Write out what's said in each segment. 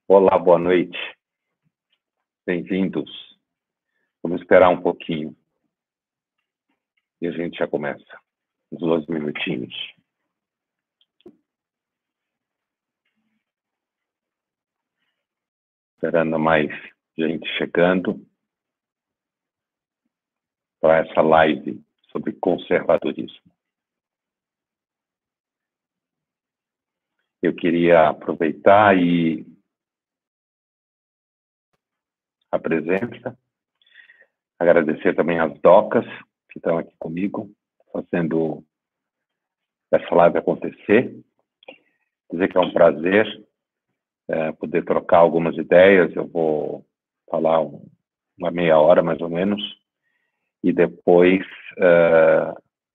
Olá, boa noite. Bem-vindos. Vamos esperar um pouquinho e a gente já começa. Uns 2 minutinhos. Esperando mais gente chegando para essa live sobre conservadorismo. Eu queria aproveitar e a presença, agradecer também às docas que estão aqui comigo, fazendo essa live acontecer. Dizer que é um prazer poder trocar algumas ideias. Eu vou falar uma meia hora, mais ou menos, e depois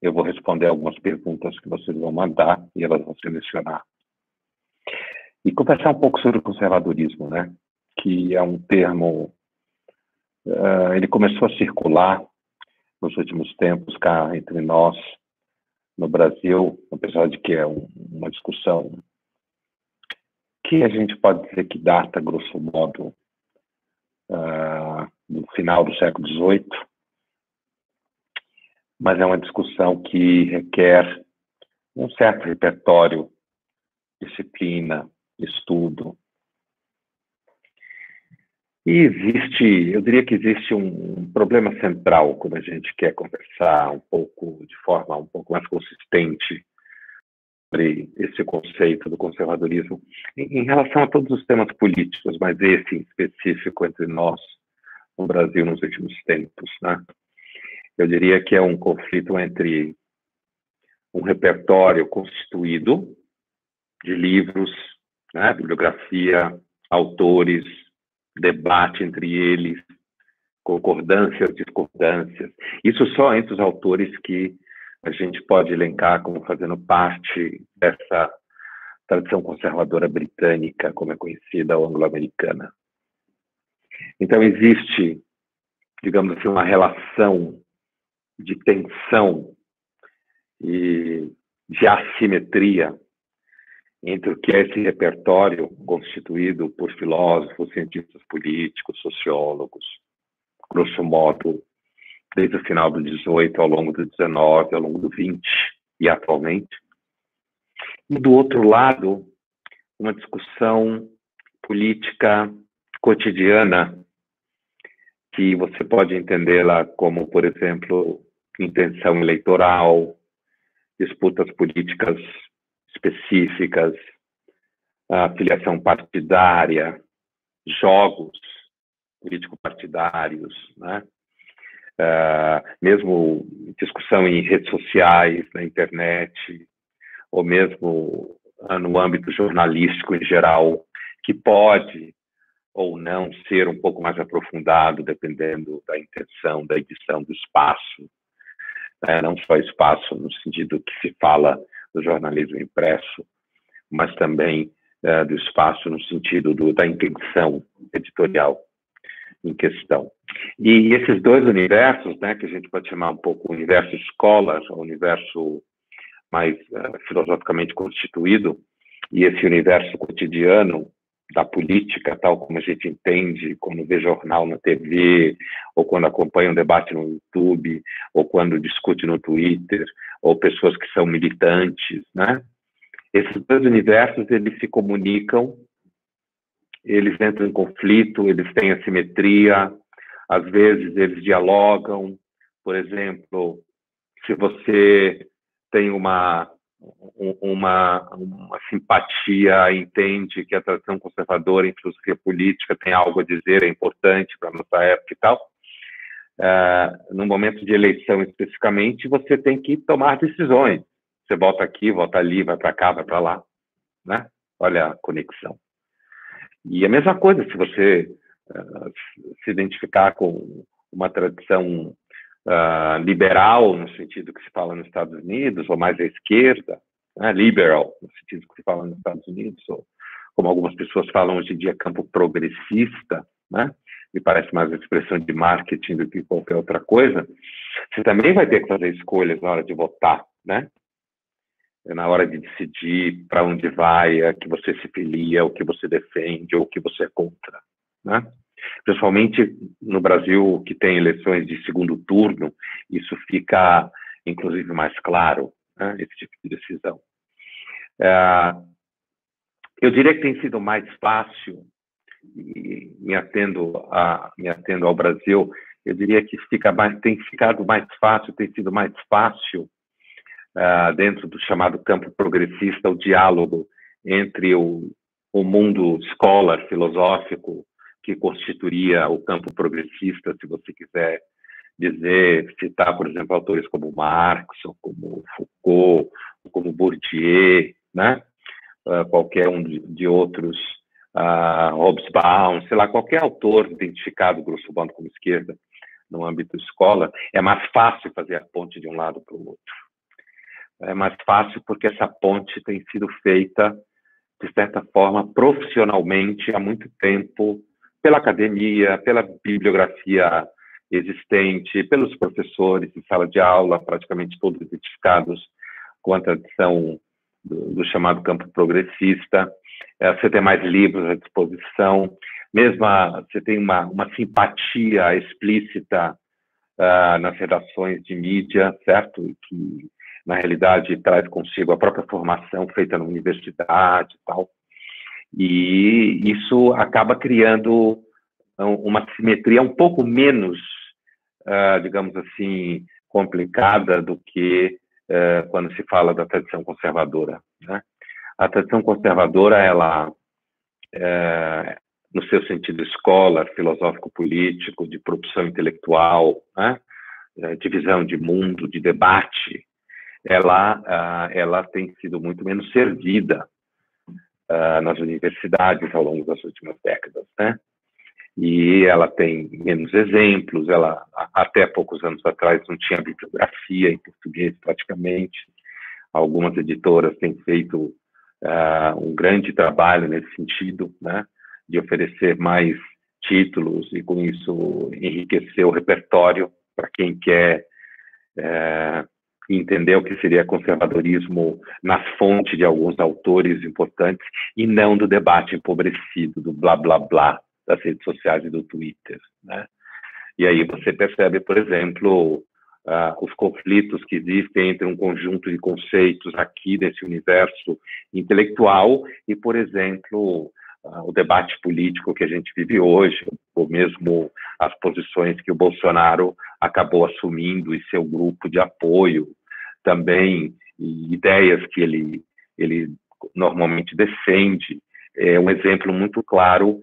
eu vou responder algumas perguntas que vocês vão mandar e elas vão selecionar. E conversar um pouco sobre o conservadorismo, né? Que é um termo, ele começou a circular nos últimos tempos cá entre nós, no Brasil, apesar de que é uma discussão que a gente pode dizer que data, grosso modo, do final do século XVIII, mas é uma discussão que requer um certo repertório, disciplina, estudo. E eu diria que existe um problema central quando a gente quer conversar um pouco, de forma um pouco mais consistente, sobre esse conceito do conservadorismo, em relação a todos os temas políticos, mas esse em específico entre nós, no Brasil, nos últimos tempos, né? Eu diria que é um conflito entre um repertório constituído de livros, né, bibliografia, autores, debate entre eles, concordâncias, discordâncias. Isso só entre os autores que a gente pode elencar como fazendo parte dessa tradição conservadora britânica, como é conhecida, ou anglo-americana. Então, existe, digamos assim, uma relação de tensão e de assimetria entre o que é esse repertório constituído por filósofos, cientistas políticos, sociólogos, grosso modo, desde o final do XVIII, ao longo do XIX, ao longo do XX e atualmente. E, do outro lado, uma discussão política cotidiana, que você pode entendê-la como, por exemplo, intenção eleitoral, disputas políticas específicas, a filiação partidária, jogos político-partidários, né? Mesmo discussão em redes sociais, na internet, ou mesmo no âmbito jornalístico em geral, que pode ou não ser um pouco mais aprofundado, dependendo da intenção, da edição, do espaço. Não só espaço no sentido que se fala do jornalismo impresso, mas também do espaço no sentido da intenção editorial em questão. E esses dois universos, né, que a gente pode chamar um pouco o universo escola, o universo mais filosoficamente constituído, e esse universo cotidiano da política, tal como a gente entende, quando vê jornal na TV, ou quando acompanha um debate no YouTube, ou quando discute no Twitter, ou pessoas que são militantes, né? Esses dois universos, eles se comunicam, eles entram em conflito, eles têm assimetria, às vezes eles dialogam. Por exemplo, se você tem uma simpatia, entende que a tradição conservadora em filosofia política tem algo a dizer, é importante para a nossa época e tal, no momento de eleição especificamente, você tem que tomar decisões. Você vota aqui, vota ali, vai para cá, vai para lá, né? Olha a conexão. E a mesma coisa, se você se identificar com uma tradição liberal, no sentido que se fala nos Estados Unidos, ou mais à esquerda, né? Liberal, no sentido que se fala nos Estados Unidos, ou como algumas pessoas falam hoje em dia, campo progressista, né? Me parece mais uma expressão de marketing do que qualquer outra coisa. Você também vai ter que fazer escolhas na hora de votar, né? na hora de decidir para onde vai, a que você se filia, o que você defende ou o que você é contra, né? Principalmente no Brasil, que tem eleições de segundo turno, isso fica, inclusive, mais claro, né, esse tipo de decisão. Eu diria que tem sido mais fácil, e me atendo ao Brasil, eu diria que tem ficado mais fácil, tem sido mais fácil, dentro do chamado campo progressista, o diálogo entre o mundo scholar, filosófico, que constituiria o campo progressista, se você quiser dizer, citar, por exemplo, autores como Marx, ou como Foucault, ou como Bourdieu, né? Qualquer um de outros, Hobsbawm, sei lá, qualquer autor identificado, grosso modo, como esquerda, no âmbito escola, é mais fácil fazer a ponte de um lado para o outro. É mais fácil porque essa ponte tem sido feita, de certa forma, profissionalmente há muito tempo, pela academia, pela bibliografia existente, pelos professores em sala de aula, praticamente todos identificados com a tradição do chamado campo progressista. Você tem mais livros à disposição, mesmo você tem uma simpatia explícita nas redações de mídia, certo? Que, na realidade, traz consigo a própria formação feita na universidade e tal. E isso acaba criando uma simetria um pouco menos, digamos assim, complicada do que quando se fala da tradição conservadora, né? A tradição conservadora, ela, no seu sentido escola, filosófico-político, de produção intelectual, né? De visão de mundo, de debate, ela tem sido muito menos servida nas universidades ao longo das últimas décadas, né? E ela tem menos exemplos, ela até poucos anos atrás não tinha bibliografia em português praticamente. Algumas editoras têm feito um grande trabalho nesse sentido, né, de oferecer mais títulos e com isso enriquecer o repertório para quem quer entender o que seria conservadorismo na fonte de alguns autores importantes e não do debate empobrecido, do blá blá blá das redes sociais e do Twitter, né? E aí você percebe, por exemplo, os conflitos que existem entre um conjunto de conceitos aqui nesse universo intelectual e, por exemplo, o debate político que a gente vive hoje, ou mesmo as posições que o Bolsonaro acabou assumindo e seu grupo de apoio também, e ideias que ele normalmente defende. É um exemplo muito claro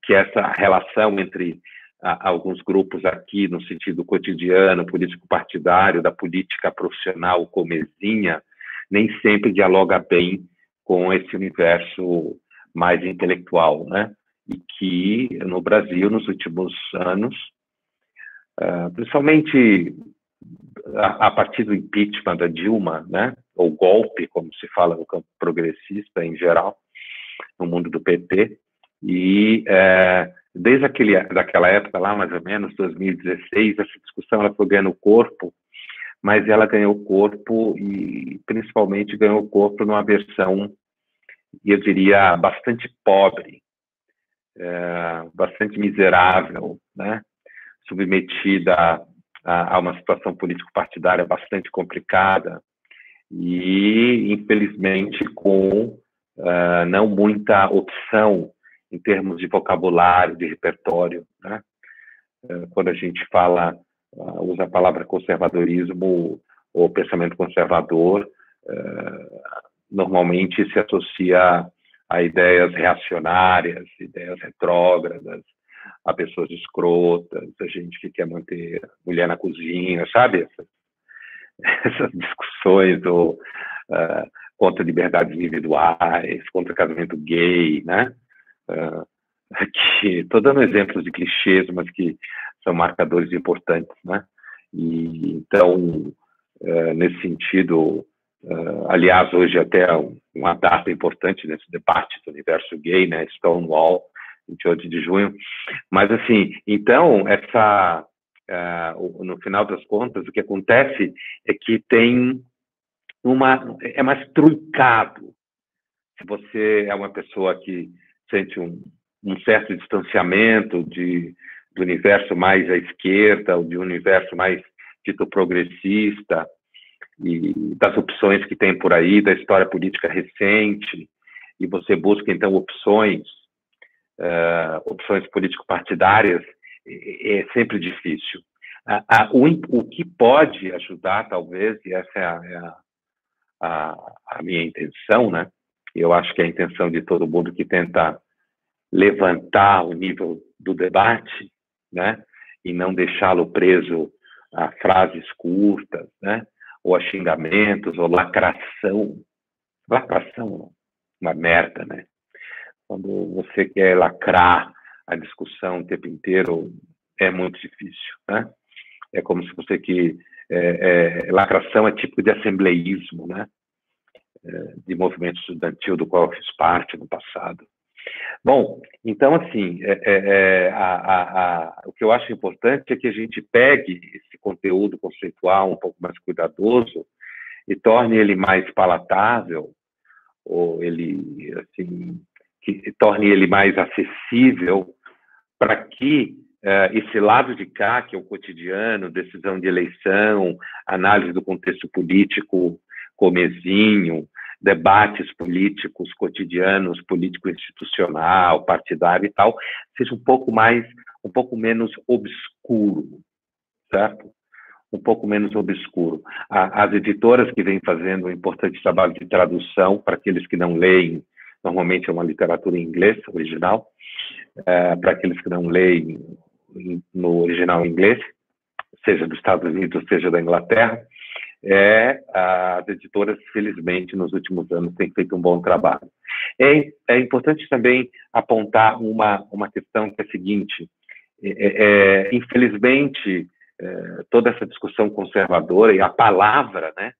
que essa relação entre alguns grupos aqui, no sentido cotidiano, político-partidário, da política profissional comezinha, nem sempre dialoga bem com esse universo mais intelectual, né? E que, no Brasil, nos últimos anos, principalmente a partir do impeachment da Dilma, né? Ou golpe, como se fala no campo progressista em geral, no mundo do PT, e desde daquela época lá, mais ou menos, 2016, essa discussão ela foi ganhando corpo, mas ela ganhou corpo e principalmente ganhou corpo numa versão, eu diria, bastante pobre, bastante miserável, né? Submetida a uma situação político-partidária bastante complicada e, infelizmente, com não muita opção em termos de vocabulário, de repertório, né? Quando a gente usa a palavra conservadorismo ou pensamento conservador, normalmente se associa a ideias reacionárias, ideias retrógradas, a pessoas escrotas, a gente que quer manter mulher na cozinha, sabe? Essas discussões ou contra liberdades individuais, contra casamento gay, né? Estou dando exemplos de clichês, mas que são marcadores importantes, né? E, então, nesse sentido, aliás, hoje até uma data importante nesse debate do universo gay, né? Stonewall, 28 de junho. Mas, assim, então, no final das contas, o que acontece é que tem é mais truncado. Se você é uma pessoa que sente um certo distanciamento do universo mais à esquerda, ou de um universo mais dito progressista, e das opções que tem por aí, da história política recente, e você busca, então, opções político-partidárias, é sempre difícil. O que pode ajudar, talvez, e essa é a minha intenção, né? Eu acho que é a intenção de todo mundo que tenta levantar o nível do debate, né? E não deixá-lo preso a frases curtas, né? Ou a xingamentos, ou lacração. Lacração, uma merda, né? Quando você quer lacrar a discussão o tempo inteiro, é muito difícil, né? É como se você lacração é tipo de assembleísmo, né? De movimento estudantil do qual eu fiz parte no passado. Bom, então, assim, o que eu acho importante é que a gente pegue esse conteúdo conceitual um pouco mais cuidadoso e torne ele mais palatável, ou ele, assim, que torne ele mais acessível para que esse lado de cá, que é o cotidiano, decisão de eleição, análise do contexto político comezinho, debates políticos cotidianos, político-institucional, partidário e tal, seja um pouco menos obscuro, certo? Um pouco menos obscuro. As editoras que vêm fazendo um importante trabalho de tradução, para aqueles que não leem, normalmente é uma literatura em inglês original, para aqueles que não leem no original em inglês, seja dos Estados Unidos, seja da Inglaterra, as editoras, felizmente, nos últimos anos, têm feito um bom trabalho. É importante também apontar uma questão que é a seguinte: infelizmente, toda essa discussão conservadora e a palavra, né?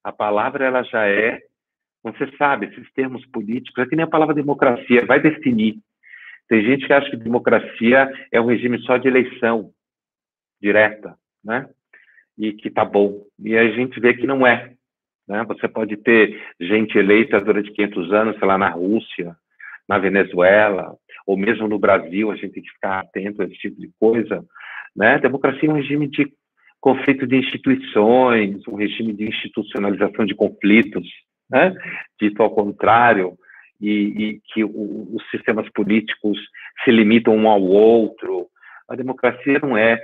A palavra, ela já você sabe, esses termos políticos, é que nem a palavra democracia, vai definir. Tem gente que acha que democracia é um regime só de eleição direta, né? E que tá bom. E a gente vê que não é, né? Você pode ter gente eleita durante 500 anos, sei lá, na Rússia, na Venezuela, ou mesmo no Brasil, a gente tem que ficar atento a esse tipo de coisa, né? Democracia é um regime de conceito de instituições, um regime de institucionalização de conflitos, né? Dito ao contrário, e que os sistemas políticos se limitam um ao outro. A democracia não é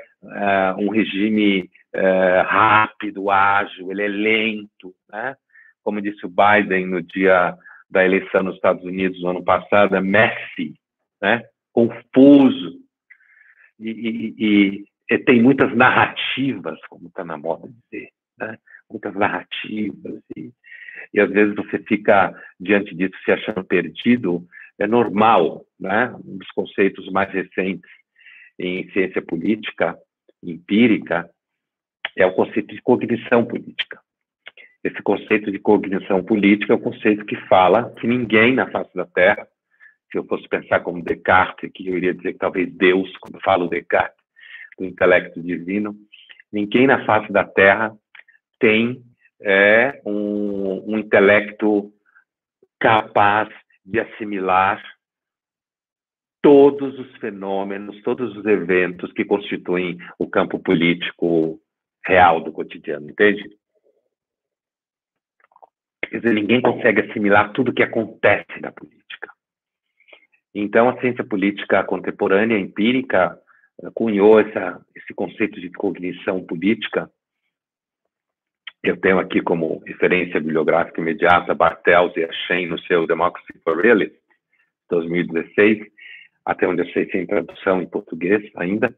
um regime rápido, ágil, ele é lento, né? Como disse o Biden no dia da eleição nos Estados Unidos no ano passado, é messy, né? Confuso, e tem muitas narrativas, como está na moda dizer, né? Muitas narrativas, e às vezes você fica diante disso se achando perdido. É normal, né? Um dos conceitos mais recentes em ciência política empírica é o conceito de cognição política. Esse conceito de cognição política é um conceito que fala que ninguém na face da Terra, se eu fosse pensar como Descartes, que eu iria dizer que talvez Deus, quando eu falo Descartes, do intelecto divino, ninguém na face da Terra tem um intelecto capaz de assimilar todos os fenômenos, todos os eventos que constituem o campo político real do cotidiano, entende? Quer dizer, ninguém consegue assimilar tudo o que acontece na política. Então, a ciência política contemporânea, empírica, cunhou esse conceito de cognição política. Eu tenho aqui como referência bibliográfica imediata Bartels e Achen no seu Democracy for Realists, 2016, até onde eu sei sem tradução em português ainda,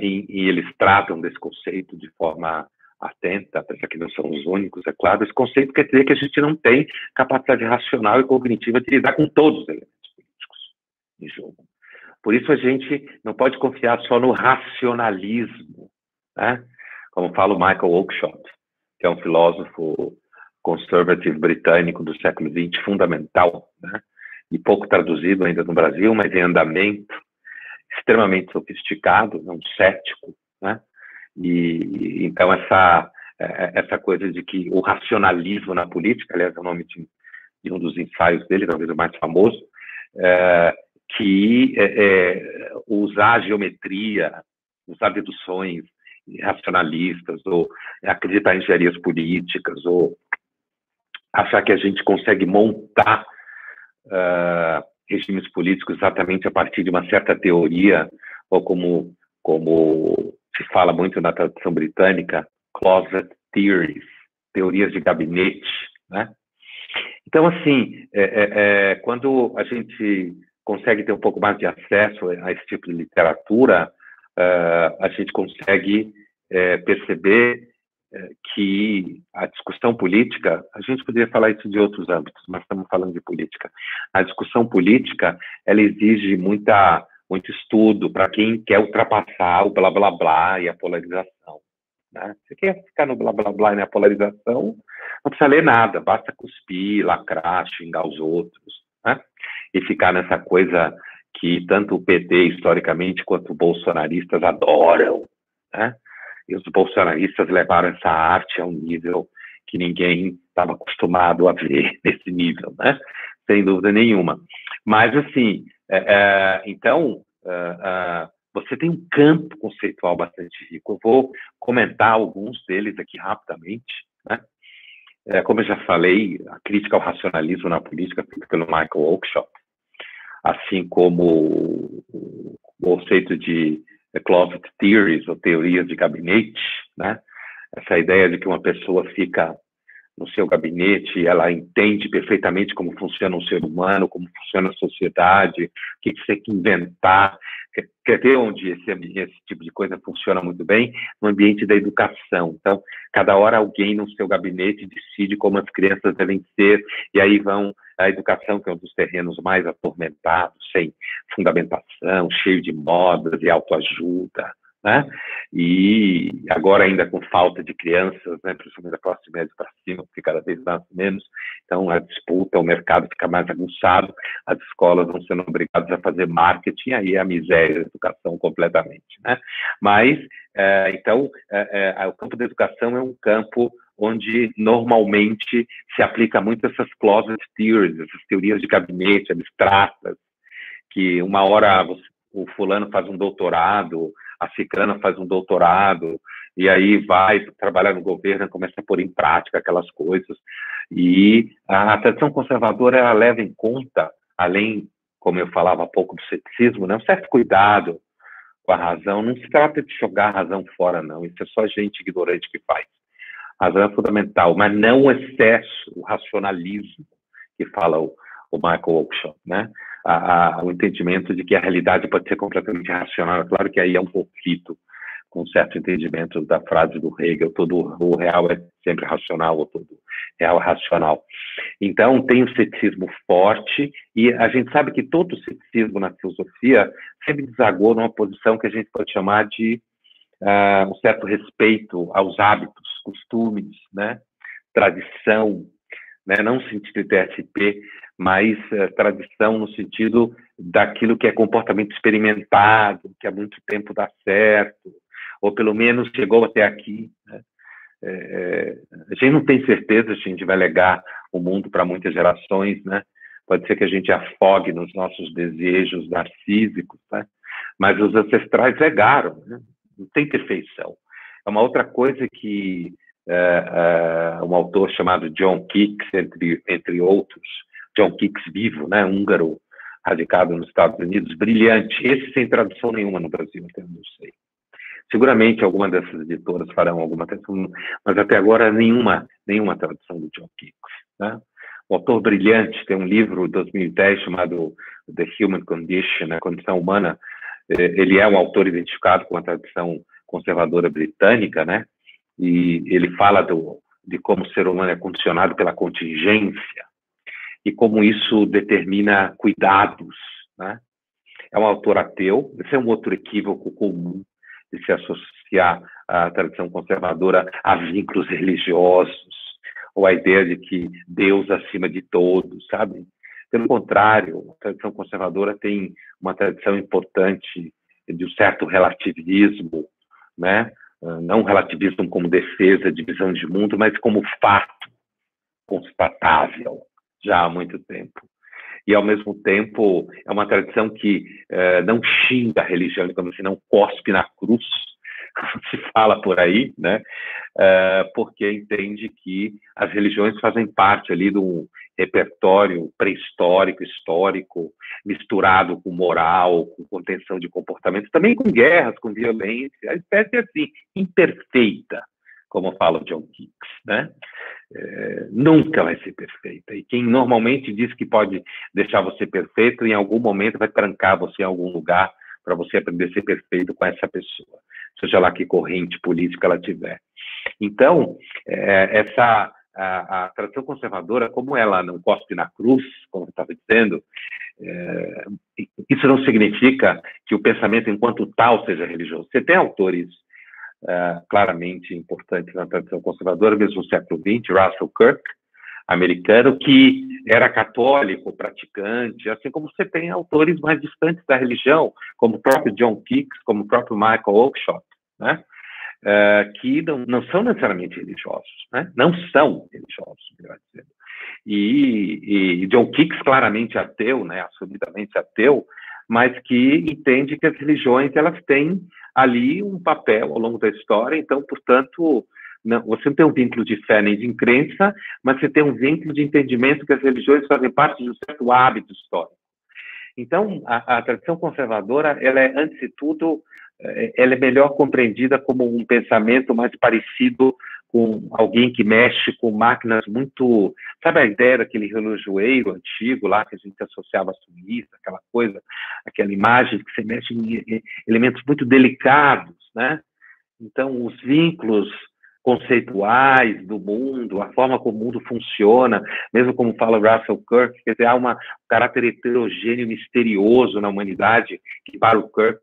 e eles tratam desse conceito de forma atenta, apesar que não são os únicos, é claro. Esse conceito quer dizer que a gente não tem capacidade racional e cognitiva de lidar com todos os elementos políticos em jogo. Por isso a gente não pode confiar só no racionalismo, né? Como fala o Michael Oakeshott, que é um filósofo conservative britânico do século XX, fundamental, né? E pouco traduzido ainda no Brasil, mas em andamento, extremamente sofisticado, um cético, né? E então essa coisa de que o racionalismo na política, aliás, é o nome de um dos ensaios dele, talvez o mais famoso, que usar a geometria, usar deduções racionalistas, ou acreditar em engenharias políticas, ou achar que a gente consegue montar regimes políticos exatamente a partir de uma certa teoria, ou como se fala muito na tradição britânica, closet theories, teorias de gabinete, né? Então, assim, quando a gente consegue ter um pouco mais de acesso a esse tipo de literatura, a gente consegue perceber que a discussão política, a gente poderia falar isso de outros âmbitos, mas estamos falando de política. A discussão política, ela exige muito estudo para quem quer ultrapassar o blá blá blá e a polarização, né? Você quer ficar no blá blá blá e na polarização, não precisa ler nada, basta cuspir, lacrar, xingar os outros, né? E ficar nessa coisa que tanto o PT, historicamente, quanto os bolsonaristas adoram, né? E os bolsonaristas levaram essa arte a um nível que ninguém estava acostumado a ver nesse nível, né? Sem dúvida nenhuma. Mas, assim, então, você tem um campo conceitual bastante rico. Eu vou comentar alguns deles aqui rapidamente, né? Como eu já falei, a crítica ao racionalismo na política, feita pelo Michael Oakeshott, assim como o conceito de closet theories, ou teorias de gabinete, né? Essa ideia de que uma pessoa fica no seu gabinete e ela entende perfeitamente como funciona um ser humano, como funciona a sociedade, o que você tem que inventar. Quer ver onde esse tipo de coisa funciona muito bem? No ambiente da educação. Então, cada hora alguém no seu gabinete decide como as crianças devem ser, e aí vão a educação, que é um dos terrenos mais atormentados, sem fundamentação, cheio de modas e autoajuda, né? E agora ainda com falta de crianças, né, principalmente da classe média para cima, porque cada vez menos, então a disputa, o mercado fica mais aguçado, as escolas vão sendo obrigadas a fazer marketing, aí é a miséria da educação completamente, né? Mas, então, o campo da educação é um campo onde normalmente se aplica muito essas closet theories, essas teorias de gabinete abstratas, que uma hora o fulano faz um doutorado, a ciclana faz um doutorado, e aí vai trabalhar no governo, começa a pôr em prática aquelas coisas. E a tradição conservadora, ela leva em conta, além, como eu falava há pouco, do ceticismo, né, um certo cuidado com a razão. Não se trata de jogar a razão fora, não. Isso é só gente ignorante que faz. A razão é fundamental, mas não o excesso, o racionalismo, que fala o Michael Oakeshott, né? O entendimento de que a realidade pode ser completamente racional. É claro que aí é um conflito com um certo entendimento da frase do Hegel, todo o real é sempre racional, ou todo real é racional. Então, tem o ceticismo forte, e a gente sabe que todo o ceticismo na filosofia sempre desagou numa posição que a gente pode chamar de um certo respeito aos hábitos, costumes, né? Tradição, né? Não no sentido de TSP, mas tradição no sentido daquilo que é comportamento experimentado, que há muito tempo dá certo, ou pelo menos chegou até aqui, né? A gente não tem certeza se a gente vai legar o mundo para muitas gerações, né? Pode ser que a gente afogue nos nossos desejos narcísicos, né? Mas os ancestrais legaram, né? Não tem perfeição. É uma outra coisa que um autor chamado John Keats, entre outros, John Keats vivo, né, húngaro, radicado nos Estados Unidos, brilhante, esse sem tradução nenhuma no Brasil, então não sei. Seguramente alguma dessas editoras farão alguma tradução, mas até agora nenhuma tradução do John Keats, né? Um autor brilhante, tem um livro de 2010 chamado The Human Condition, a condição humana. Ele é um autor identificado com a tradição conservadora britânica, né? E ele fala de como o ser humano é condicionado pela contingência e como isso determina cuidados, né? É um autor ateu, esse é um outro equívoco comum de se associar à tradição conservadora a vínculos religiosos, ou a ideia de que Deus acima de todos, sabe? Pelo contrário, a tradição conservadora tem uma tradição importante de um certo relativismo, né? não relativismo como defesa de visão de mundo, mas como fato constatável já há muito tempo. E, ao mesmo tempo, é uma tradição que não xinga a religião, como se não cospe na cruz, como se fala por aí, né? Porque entende que as religiões fazem parte ali de um repertório pré-histórico, histórico, misturado com moral, com contenção de comportamento, também com guerras, com violência, a espécie assim, imperfeita, como fala o John Keats, né? Nunca vai ser perfeita. E quem normalmente diz que pode deixar você perfeito, em algum momento vai trancar você em algum lugar para você aprender a ser perfeito com essa pessoa, seja lá que corrente política ela tiver. Então, a tradição conservadora, como ela não cospe na cruz, como eu estava dizendo, isso não significa que o pensamento enquanto tal seja religioso. Você tem autores claramente importantes na tradição conservadora, mesmo no século XX, Russell Kirk, americano, que era católico, praticante, assim como você tem autores mais distantes da religião, como o próprio John Keats, como o próprio Michael Oakeshott, né? Que não são necessariamente religiosos, né? Não são religiosos, melhor dizendo. E John Keats, claramente ateu, né? Absolutamente ateu, mas que entende que as religiões elas têm ali um papel ao longo da história, então, portanto, você não tem um vínculo de fé nem de crença, mas você tem um vínculo de entendimento que as religiões fazem parte de um certo hábito histórico. Então, a tradição conservadora, ela é, antes de tudo, ela é melhor compreendida como um pensamento mais parecido com alguém que mexe com máquinas muito... Sabe a ideia daquele relojoeiro antigo lá, que a gente associava a Suíça, aquela coisa, aquela imagem que você mexe em elementos muito delicados, né? Então, os vínculos conceituais do mundo, a forma como o mundo funciona, mesmo como fala Russell Kirk, quer dizer, há um caráter heterogêneo, misterioso na humanidade, que para o Kirk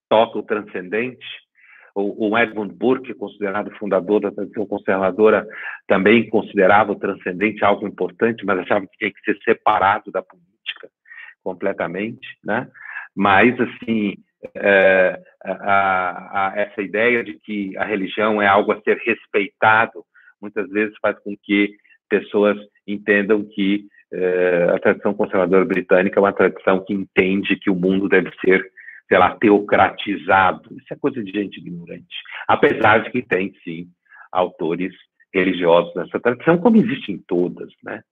toca o transcendente. O Edmund Burke, considerado fundador da tradição conservadora, também considerava o transcendente algo importante, mas achava que tinha que ser separado da política completamente, né? Mas, assim, essa ideia de que a religião é algo a ser respeitado, muitas vezes faz com que pessoas entendam que a tradição conservadora britânica é uma tradição que entende que o mundo deve ser, sei lá, teocratizado. Isso é coisa de gente ignorante. Apesar de que tem, sim, autores religiosos nessa tradição, como existe em todas, né?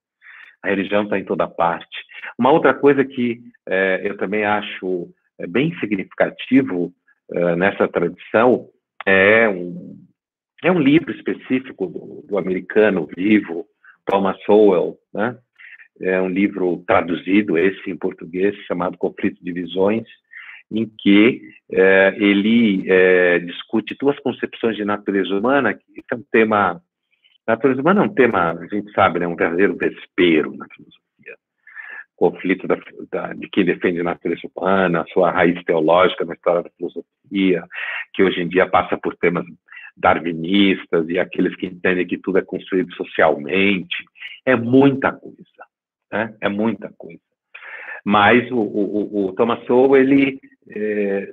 A religião está em toda parte. Uma outra coisa que eu também acho bem significativo nessa tradição é um livro específico do americano vivo, Thomas Sowell, né? É um livro traduzido, esse em português, chamado Conflito de Visões, em que ele discute duas concepções de natureza humana, que é um tema... Natureza humana é um tema, a gente sabe, né, um verdadeiro vespeiro na filosofia. Conflito de quem defende a natureza humana, a sua raiz teológica na história da filosofia, que hoje em dia passa por temas darwinistas e aqueles que entendem que tudo é construído socialmente. É muita coisa, né? É muita coisa. Mas o Thomas Sowell, ele,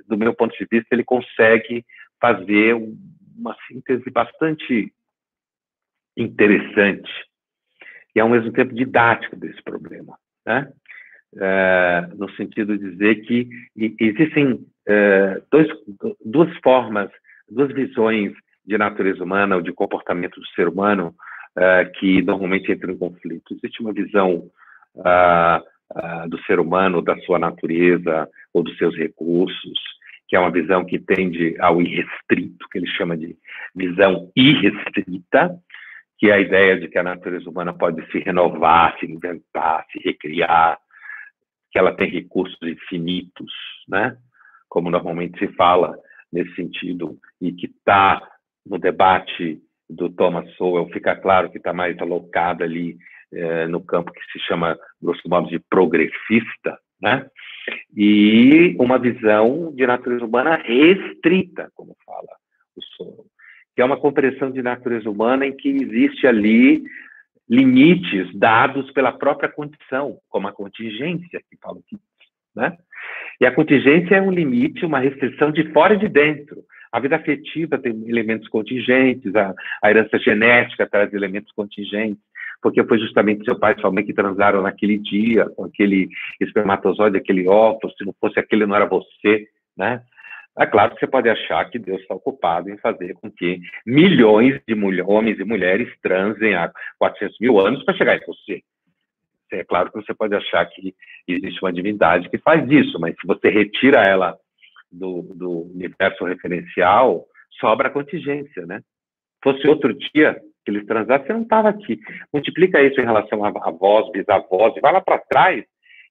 do meu ponto de vista, ele consegue fazer uma síntese bastante interessante e, ao mesmo tempo, didático desse problema, né? No sentido de dizer que existem duas formas, duas visões de natureza humana ou de comportamento do ser humano que normalmente entram em conflito. Existe uma visão do ser humano, da sua natureza ou dos seus recursos, que é uma visão que tende ao irrestrito, que ele chama de visão irrestrita, que é a ideia de que a natureza humana pode se renovar, se inventar, se recriar, que ela tem recursos infinitos, né? Como normalmente se fala nesse sentido, e que está no debate do Thomas Sowell, fica claro que está mais alocada ali no campo que se chama, grosso modo, de progressista, né? E uma visão de natureza humana restrita, como fala o Sowell, que é uma compreensão de natureza humana em que existe ali limites dados pela própria condição, como a contingência, que fala aqui, né? E a contingência é um limite, uma restrição de fora e de dentro. A vida afetiva tem elementos contingentes, a herança genética traz elementos contingentes, porque foi justamente seu pai e sua mãe que transaram naquele dia, com aquele espermatozoide, aquele óvulo, se não fosse aquele, não era você, né? É claro que você pode achar que Deus está ocupado em fazer com que milhões de homens e mulheres transem há 400 mil anos para chegar em você. É claro que você pode achar que existe uma divindade que faz isso, mas se você retira ela do universo referencial, sobra a contingência, né? Fosse outro dia que eles transassem, você não estava aqui. Multiplica isso em relação a avós, bisavós, e vai lá para trás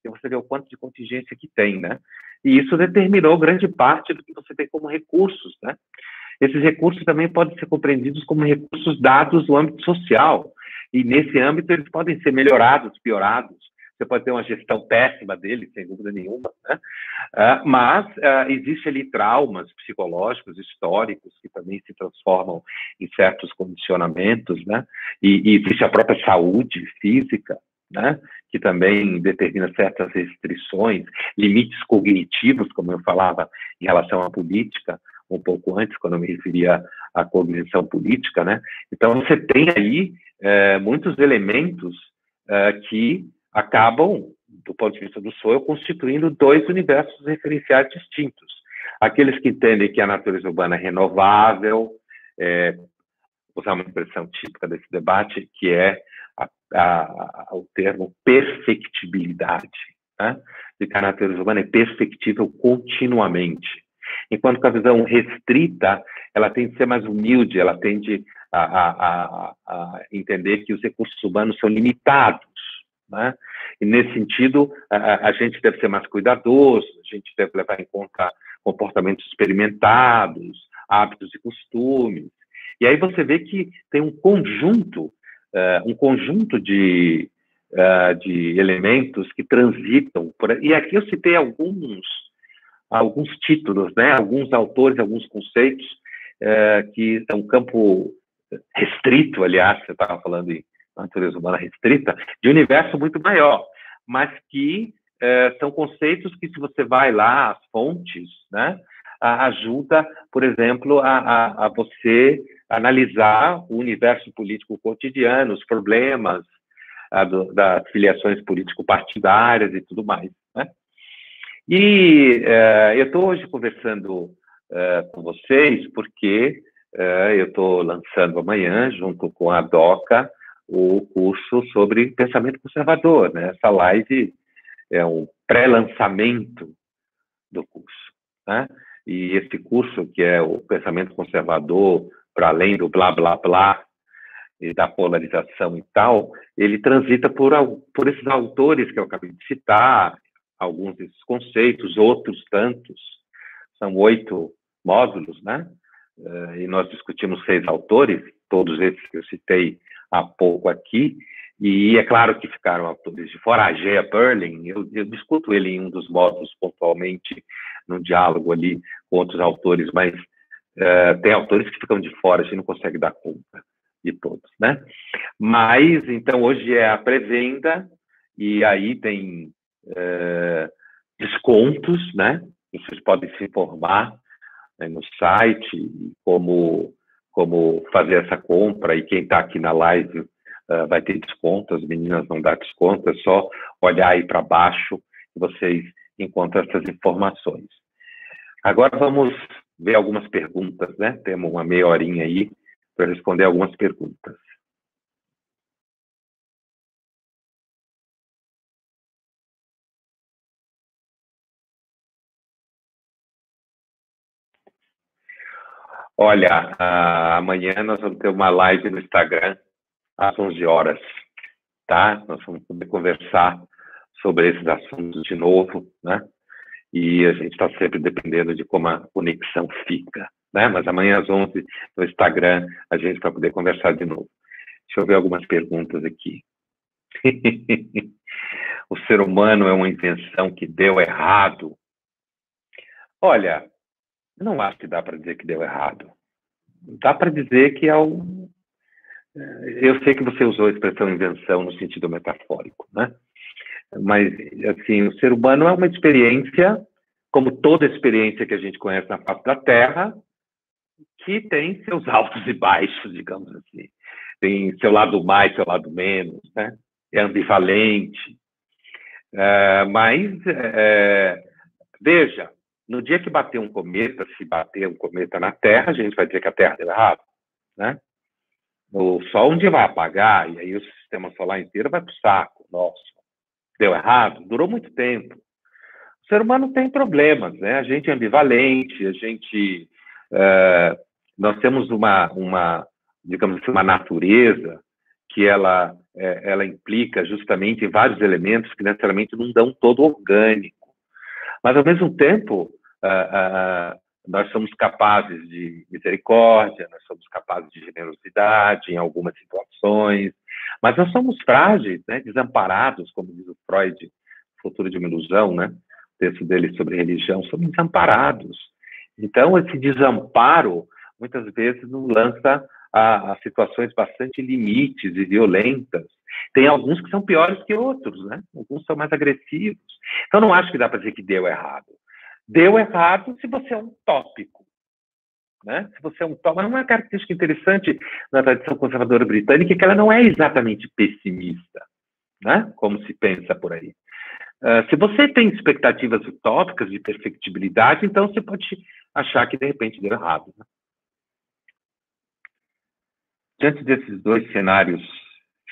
e você vê o quanto de contingência que tem, né? E isso determinou grande parte do que você tem como recursos, né? Esses recursos também podem ser compreendidos como recursos dados no âmbito social. E nesse âmbito eles podem ser melhorados, piorados. Você pode ter uma gestão péssima deles, sem dúvida nenhuma, né? Mas existe ali traumas psicológicos, históricos, que também se transformam em certos condicionamentos, né? E existe a própria saúde física, né? Que também determina certas restrições, limites cognitivos, como eu falava em relação à política, um pouco antes, quando eu me referia à cognição política, né? Então, você tem aí muitos elementos que acabam, do ponto de vista do Sowell, constituindo dois universos referenciais distintos. Aqueles que entendem que a natureza urbana é renovável, usar uma expressão típica desse debate, que é o termo perfectibilidade, né? De que a natureza urbana é perfectível continuamente. Enquanto que a visão restrita, ela tende a ser mais humilde, ela tende a entender que os recursos humanos são limitados, né? E nesse sentido, a gente deve ser mais cuidadoso, a gente deve levar em conta comportamentos experimentados, hábitos e costumes. E aí você vê que tem um conjunto de elementos que transitam por. E aqui eu citei alguns títulos, né? Alguns autores, alguns conceitos que é um campo restrito, aliás, você estava falando em natureza humana restrita, de um universo muito maior, mas que são conceitos que, se você vai lá, as fontes, né, ajuda, por exemplo, a você analisar o universo político cotidiano, os problemas das filiações político-partidárias e tudo mais, né? E eu estou hoje conversando com vocês porque eu estou lançando amanhã, junto com a DOCA, o curso sobre pensamento conservador, né? Essa live é um pré-lançamento do curso, né? E esse curso, que é o pensamento conservador, para além do blá, blá, blá, e da polarização e tal, ele transita por esses autores que eu acabei de citar, alguns desses conceitos, outros tantos. São 8 módulos, né? E nós discutimos 6 autores, todos esses que eu citei há pouco aqui, e é claro que ficaram autores de fora. A Gea Berlin, eu discuto ele em um dos módulos pontualmente, num diálogo ali com outros autores, mas tem autores que ficam de fora, a gente não consegue dar conta de todos, né? Mas, então, hoje é a pré-venda, e aí tem descontos, né? Vocês podem se informar, né, no site, como fazer essa compra, e quem está aqui na live vai ter desconto, as meninas vão dar desconto, é só olhar aí para baixo e vocês encontram essas informações. Agora vamos ver algumas perguntas, né? Temos uma meia horinha aí para responder algumas perguntas. Olha, amanhã nós vamos ter uma live no Instagram às 11 horas, tá? Nós vamos poder conversar sobre esses assuntos de novo, né? E a gente está sempre dependendo de como a conexão fica, né? Mas amanhã às 11 no Instagram a gente vai poder conversar de novo. Deixa eu ver algumas perguntas aqui. O ser humano é uma invenção que deu errado? Olha, não acho que dá para dizer que deu errado. Dá para dizer que é um... Eu sei que você usou a expressão invenção no sentido metafórico, né? Mas, assim, o ser humano é uma experiência, como toda experiência que a gente conhece na face da Terra, que tem seus altos e baixos, digamos assim. Tem seu lado mais, seu lado menos, né? É ambivalente. Mas, veja, no dia que bater um cometa, se bater um cometa na Terra, a gente vai dizer que a Terra deu errado, né? O Sol um dia vai apagar, e aí o sistema solar inteiro vai para o saco. Nossa, deu errado? Durou muito tempo. O ser humano tem problemas, né? A gente é ambivalente, a gente... nós temos digamos assim, uma natureza que ela implica justamente em vários elementos que necessariamente não dão todo orgânico. Mas, ao mesmo tempo, nós somos capazes de misericórdia, nós somos capazes de generosidade em algumas situações, mas nós somos frágeis, né, desamparados, como diz o Freud, Futuro de uma Ilusão, né, o texto dele sobre religião, somos desamparados. Então, esse desamparo, muitas vezes, nos lança a situações bastante limites e violentas. Tem alguns que são piores que outros, né? Alguns são mais agressivos. Então, não acho que dá para dizer que deu errado. Deu errado se você é um tópico, né? Se você é um tópico, mas uma característica interessante na tradição conservadora britânica é que ela não é exatamente pessimista, né? Como se pensa por aí. Se você tem expectativas utópicas de perfectibilidade, então você pode achar que, de repente, deu errado, né? Diante desses dois cenários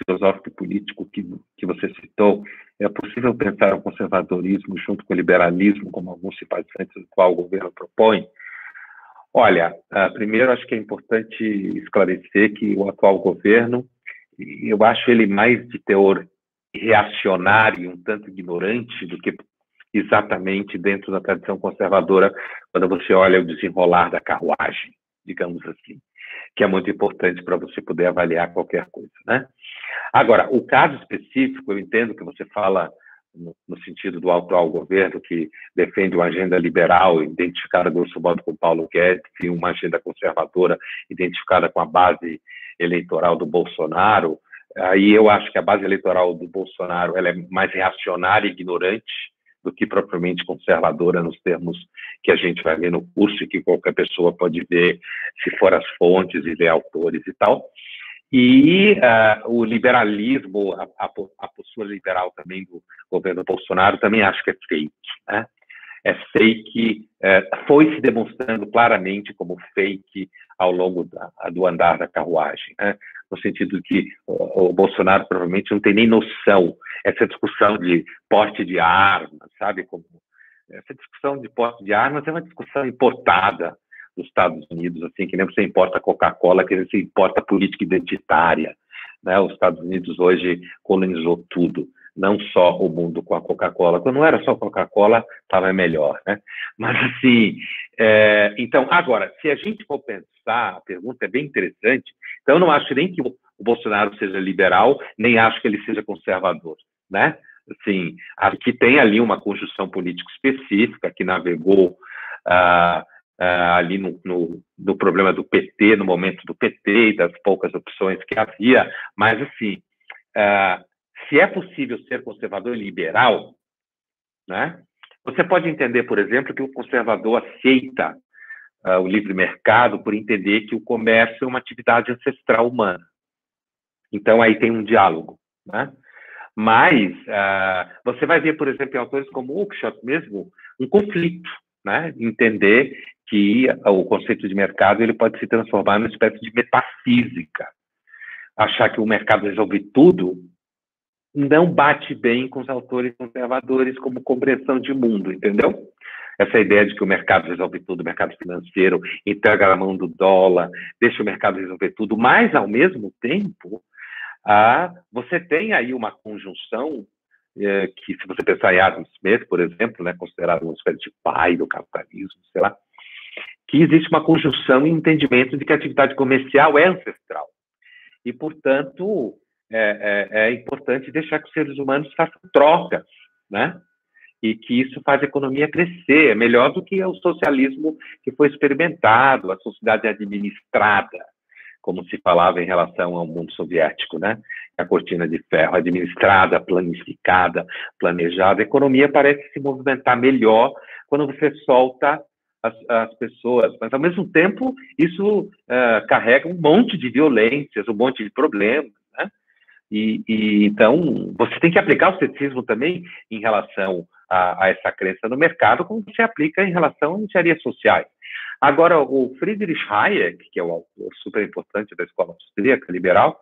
filosófico e político que você citou, é possível pensar o conservadorismo junto com o liberalismo, como alguns simpatizantes do qual o governo propõe? Olha, primeiro acho que é importante esclarecer que o atual governo, eu acho ele mais de teor reacionário, um tanto ignorante, do que exatamente dentro da tradição conservadora, quando você olha o desenrolar da carruagem, digamos assim, que é muito importante para você poder avaliar qualquer coisa, né? Agora, o caso específico, eu entendo que você fala no sentido do atual governo, que defende uma agenda liberal, identificada, grosso modo, com Paulo Guedes, e uma agenda conservadora, identificada com a base eleitoral do Bolsonaro. Aí eu acho que a base eleitoral do Bolsonaro ela é mais reacionária e ignorante do que propriamente conservadora, nos termos que a gente vai ver no curso e que qualquer pessoa pode ver, se for as fontes e ver autores e tal. E o liberalismo, a postura liberal também do governo Bolsonaro, também acho que é fake, né? É fake, foi se demonstrando claramente como fake ao longo do andar da carruagem, né? No sentido que o Bolsonaro provavelmente não tem nem noção. Essa discussão de porte de armas, sabe? Essa discussão de porte de armas é uma discussão importada dos Estados Unidos, assim, que nem você importa a Coca-Cola, que você importa a política identitária, né? Os Estados Unidos hoje colonizou tudo, não só o mundo com a Coca-Cola. Quando não era só Coca-Cola, estava melhor, né? Mas, assim, então, agora, se a gente for pensar, a pergunta é bem interessante, então eu não acho nem que o Bolsonaro seja liberal, nem acho que ele seja conservador, né? Assim, acho que tem ali uma conjunção política específica que navegou ali no problema do PT, no momento do PT e das poucas opções que havia, mas, assim, se é possível ser conservador e liberal, né, você pode entender, por exemplo, que o conservador aceita o livre mercado por entender que o comércio é uma atividade ancestral humana. Então, aí tem um diálogo, né? Mas você vai ver, por exemplo, em autores como Oakeshott mesmo, um conflito, né? Entender que o conceito de mercado ele pode se transformar numa espécie de metafísica. Achar que o mercado resolve tudo não bate bem com os autores conservadores como compreensão de mundo, entendeu? Essa ideia de que o mercado resolve tudo, o mercado financeiro entrega na mão do dólar, deixa o mercado resolver tudo, mas, ao mesmo tempo, você tem aí uma conjunção que, se você pensar em Adam Smith, por exemplo, né, considerado uma espécie de pai do capitalismo, sei lá, que existe uma conjunção e entendimento de que a atividade comercial é ancestral. E, portanto, é importante deixar que os seres humanos façam trocas, né? E que isso faz a economia crescer. É melhor do que o socialismo que foi experimentado, a sociedade administrada, como se falava em relação ao mundo soviético, né? A cortina de ferro, administrada, planificada, planejada. A economia parece se movimentar melhor quando você solta as pessoas, mas ao mesmo tempo isso carrega um monte de violências, um monte de problemas, né? Então você tem que aplicar o ceticismo também em relação a essa crença no mercado, como você aplica em relação a engenharias sociais. Agora, o Friedrich Hayek, que é o autor super importante da escola austríaca liberal,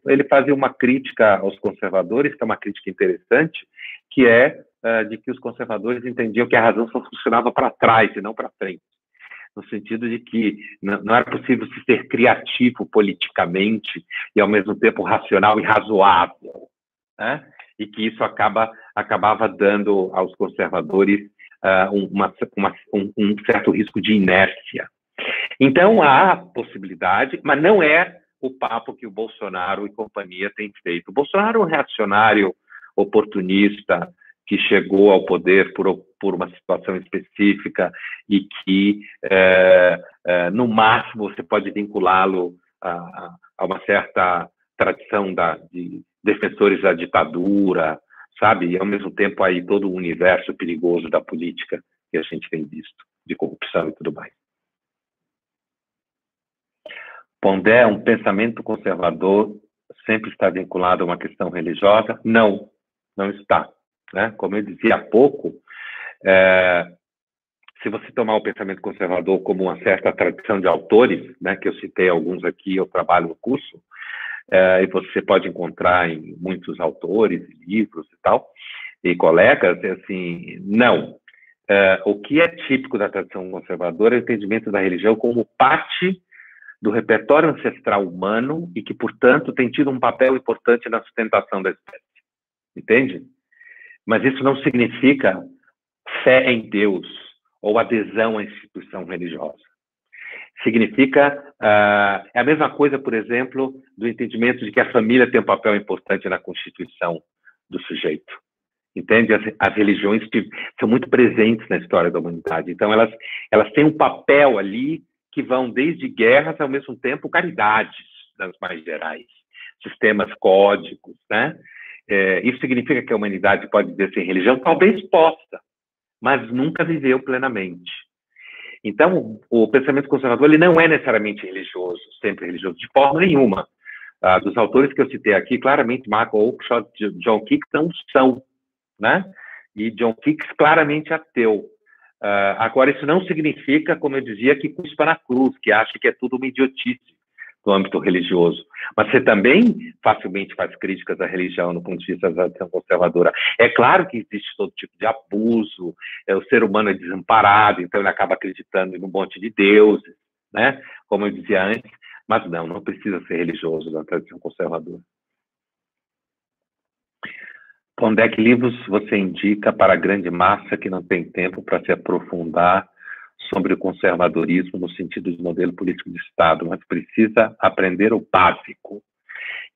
ele fazia uma crítica aos conservadores, que é uma crítica interessante, que é de que os conservadores entendiam que a razão só funcionava para trás e não para frente, no sentido de que não era possível se ser criativo politicamente e, ao mesmo tempo, racional e razoável, né? E que isso acabava dando aos conservadores um certo risco de inércia. Então, há possibilidade, mas não é o papo que o Bolsonaro e companhia têm feito. O Bolsonaro é um reacionário oportunista que chegou ao poder por uma situação específica e que, no máximo, você pode vinculá-lo a uma certa tradição de defensores da ditadura, sabe? E, ao mesmo tempo, aí todo o universo perigoso da política que a gente tem visto, de corrupção e tudo mais. Pondé, um pensamento conservador sempre está vinculado a uma questão religiosa? Não, não está. Né? Como eu dizia há pouco, se você tomar o pensamento conservador como uma certa tradição de autores, né, que eu citei alguns aqui, eu trabalho no curso, e você pode encontrar em muitos autores, livros e tal, e colegas, assim, não. O que é típico da tradição conservadora é o entendimento da religião como parte do repertório ancestral humano e que, portanto, tem tido um papel importante na sustentação da espécie. Entende? Mas isso não significa fé em Deus ou adesão à instituição religiosa. Significa, é a mesma coisa, por exemplo, do entendimento de que a família tem um papel importante na constituição do sujeito. Entende? As religiões são muito presentes na história da humanidade. Então, elas têm um papel ali que vão desde guerras, ao mesmo tempo, caridades, das mais gerais, sistemas códigos, né? Isso significa que a humanidade pode dizer sem religião? Talvez possa, mas nunca viveu plenamente. Então, o pensamento conservador ele não é necessariamente religioso, sempre religioso, de forma nenhuma. Dos autores que eu citei aqui, claramente, Mark Oakeshott, John Keats não são, né? E John Keats claramente ateu. Agora, isso não significa, como eu dizia, que cuspa na cruz, que acha que é tudo uma idiotice no âmbito religioso. Mas você também facilmente faz críticas à religião no ponto de vista da tradição conservadora. É claro que existe todo tipo de abuso, o ser humano é desamparado, então ele acaba acreditando em um monte de deuses, né? Como eu dizia antes, mas não precisa ser religioso na tradição conservadora. Pondé, que livros você indica para a grande massa que não tem tempo para se aprofundar sobre o conservadorismo no sentido de modelo político de Estado, mas precisa aprender o básico?